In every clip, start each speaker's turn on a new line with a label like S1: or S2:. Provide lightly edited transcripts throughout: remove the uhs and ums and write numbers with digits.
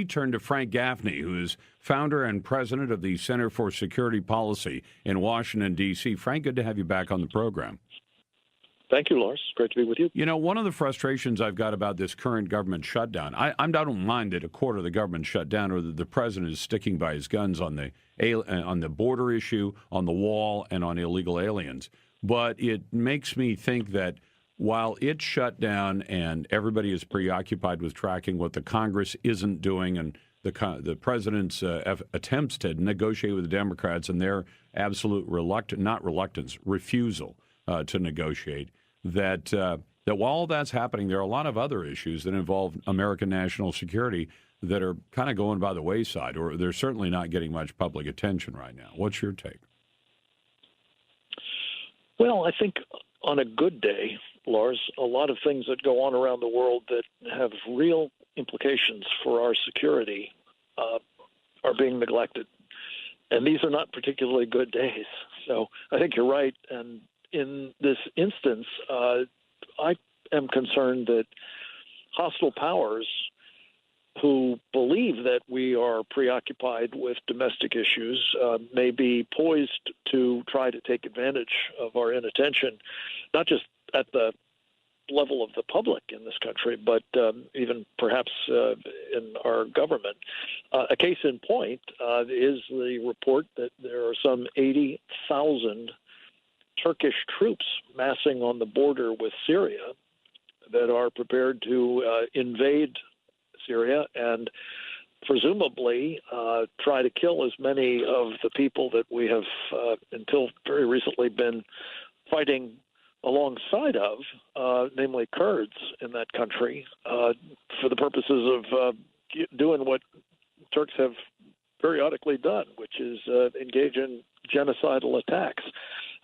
S1: turn to Frank Gaffney, who is founder and president of the Center for Security Policy in Washington, D.C. Frank, good to have you back on the program.
S2: Thank you, Lars. Great to be with you.
S1: You know, one of the frustrations I've got about this current government shutdown, I don't mind that a quarter of the government shut down or that the president is sticking by his guns on the border issue, on the wall, and on illegal aliens. But it makes me think that while it's shut down and everybody is preoccupied with tracking what the Congress isn't doing and the president's attempts to negotiate with the Democrats and their absolute refusal to negotiate, that while all that's happening, there are a lot of other issues that involve American national security that are kind of going by the wayside, or they're certainly not getting much public attention right now. What's your take?
S2: Well, I think on a good day, Lars, a lot of things that go on around the world that have real implications for our security are being neglected. And these are not particularly good days. So I think you're right. And in this instance, I am concerned that hostile powers who believe that we are preoccupied with domestic issues may be poised to try to take advantage of our inattention, not just at the level of the public in this country, but even perhaps in our government. A case in point is the report that there are some 80,000 Turkish troops massing on the border with Syria that are prepared to invade Syria and presumably try to kill as many of the people that we have until very recently been fighting alongside of, namely Kurds in that country, for the purposes of doing what Turks have periodically done, which is engage in genocidal attacks.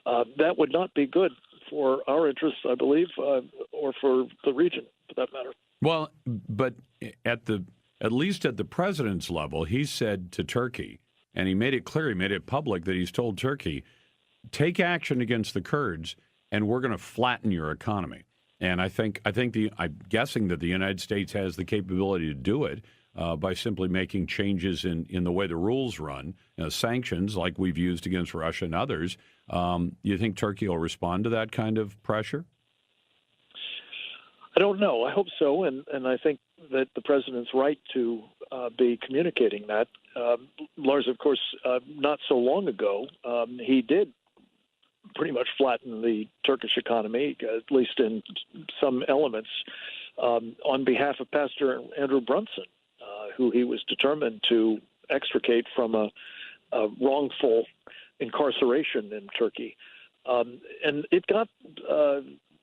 S2: That would not be good for our interests, I believe, or for the region, for that matter.
S1: Well, but at least at the president's level, he said to Turkey, and he made it clear, he made it public, that he's told Turkey, take action against the Kurds, and we're going to flatten your economy. And I'm guessing that the United States has the capability to do it by simply making changes in the way the rules run, sanctions like we've used against Russia and others. You think Turkey will respond to that kind of pressure?
S2: I don't know. I hope so, and I think that the president's right to be communicating that. Lars, of course, not so long ago, he did pretty much flatten the Turkish economy, at least in some elements, on behalf of Pastor Andrew Brunson, who he was determined to extricate from a wrongful incarceration in Turkey. And it got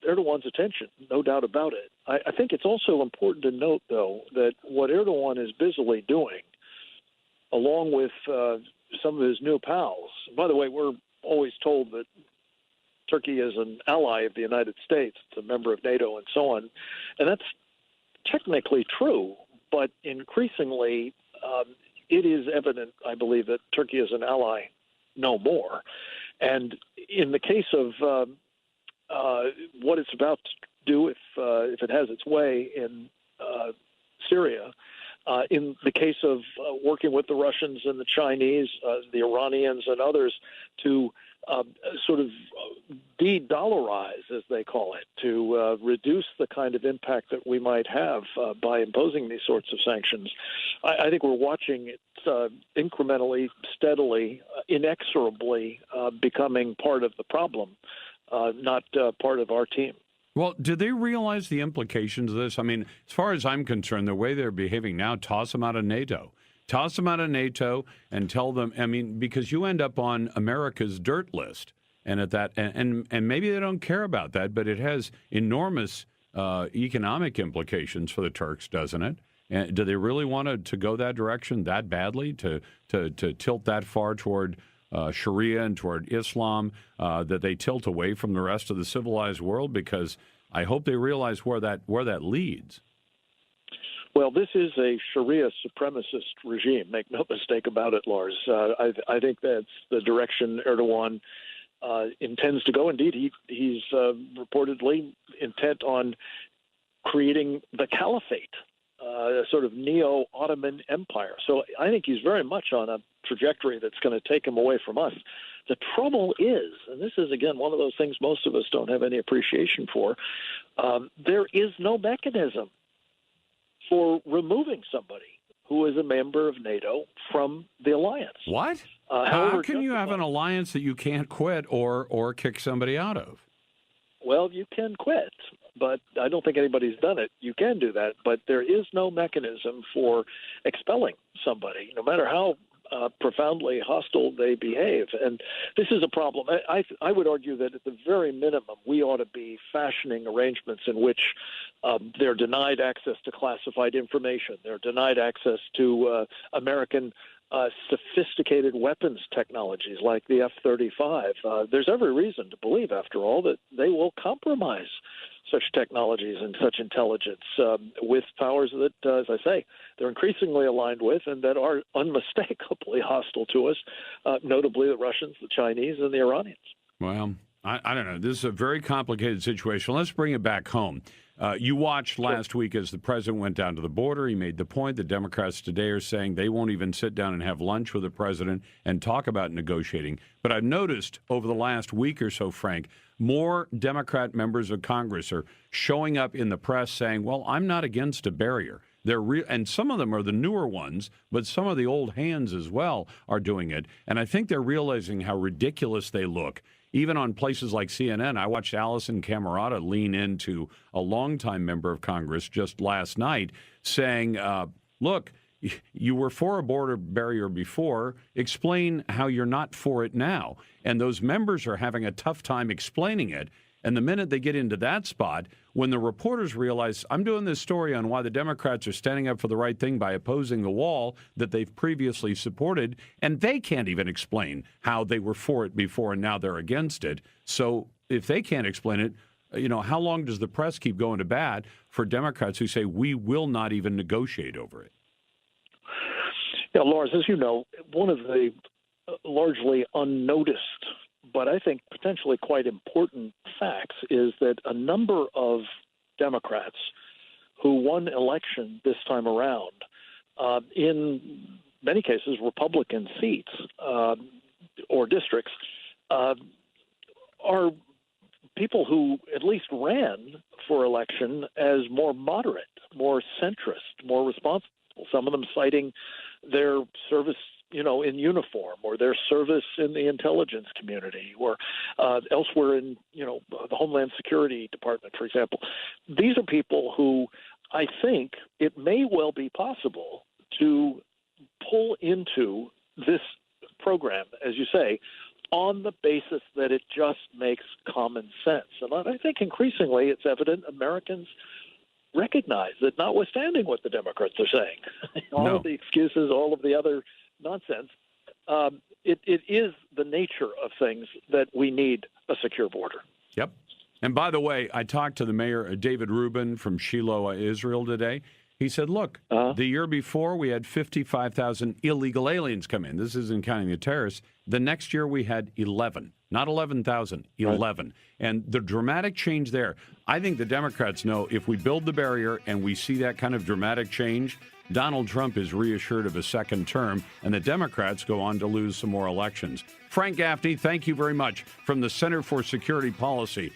S2: Erdogan's attention, no doubt about it. I think it's also important to note, though, that what Erdogan is busily doing, along with some of his new pals, by the way, we're always told that Turkey is an ally of the United States, it's a member of NATO and so on, and that's technically true, but increasingly it is evident, I believe, that Turkey is an ally no more. And in the case of what it's about to do if it has its way in Syria, in the case of working with the Russians and the Chinese, the Iranians and others to sort of de-dollarize, as they call it, to reduce the kind of impact that we might have by imposing these sorts of sanctions. I think we're watching it incrementally, steadily, inexorably becoming part of the problem, not part of our team.
S1: Well, do they realize the implications of this? I mean, as far as I'm concerned, the way they're behaving now, toss them out of NATO. Toss them out of NATO and tell them, I mean, because you end up on America's dirt list. And at that, and maybe they don't care about that, but it has enormous economic implications for the Turks, doesn't it? And do they really want to go that direction that badly, to tilt that far toward Sharia and toward Islam, that they tilt away from the rest of the civilized world? Because I hope they realize where that leads.
S2: Well, this is a Sharia supremacist regime. Make no mistake about it, Lars. I think that's the direction Erdogan intends to go. Indeed, he's reportedly intent on creating the caliphate a sort of neo-Ottoman empire. So I think he's very much on a trajectory that's going to take him away from us. The trouble is, and this is, again, one of those things most of us don't have any appreciation for, there is no mechanism for removing somebody who is a member of NATO from the alliance.
S1: What? How can you have an alliance that you can't quit or kick somebody out of?
S2: Well, you can quit, but I don't think anybody's done it. You can do that, but there is no mechanism for expelling somebody, no matter how profoundly hostile they behave. And this is a problem. I would argue that at the very minimum, we ought to be fashioning arrangements in which they're denied access to classified information. They're denied access to American sophisticated weapons technologies like the F-35. There's every reason to believe, after all, that they will compromise such technologies and such intelligence with powers that, as I say, they're increasingly aligned with and that are unmistakably hostile to us, notably the Russians, the Chinese, and the Iranians.
S1: Well, I don't know. This is a very complicated situation. Let's bring it back home. You watched last week as the president went down to the border. He made the point that Democrats today are saying they won't even sit down and have lunch with the president and talk about negotiating. But I've noticed over the last week or so, Frank, more Democrat members of Congress are showing up in the press saying, well, I'm not against a barrier. And some of them are the newer ones, but some of the old hands as well are doing it. And I think they're realizing how ridiculous they look. Even on places like CNN, I watched Allison Camerata lean into a longtime member of Congress just last night saying, look, you were for a border barrier before. Explain how you're not for it now. And those members are having a tough time explaining it. And the minute they get into that spot, when the reporters realize, I'm doing this story on why the Democrats are standing up for the right thing by opposing the wall that they've previously supported, and they can't even explain how they were for it before and now they're against it. So if they can't explain it, how long does the press keep going to bat for Democrats who say we will not even negotiate over it?
S2: Yeah, Lawrence, as you know, one of the largely unnoticed but I think potentially quite important facts is that a number of Democrats who won election this time around, in many cases Republican seats or districts, are people who at least ran for election as more moderate, more centrist, more responsible. Some of them citing their service in uniform or their service in the intelligence community or elsewhere in, the Homeland Security Department, for example. These are people who I think it may well be possible to pull into this program, as you say, on the basis that it just makes common sense. And I think increasingly it's evident Americans recognize that notwithstanding what the Democrats are saying, all of the excuses, all of the other nonsense, it is the nature of things that we need a secure border.
S1: Yep. And by the way, I talked to the mayor, David Rubin from Shiloh, Israel today. He said, look, the year before we had 55,000 illegal aliens come in. This isn't counting the terrorists. The next year we had 11, not 11,000, 11. Right. And the dramatic change there, I think the Democrats know if we build the barrier and we see that kind of dramatic change, Donald Trump is reassured of a second term, and the Democrats go on to lose some more elections. Frank Gaffney, thank you very much from the Center for Security Policy.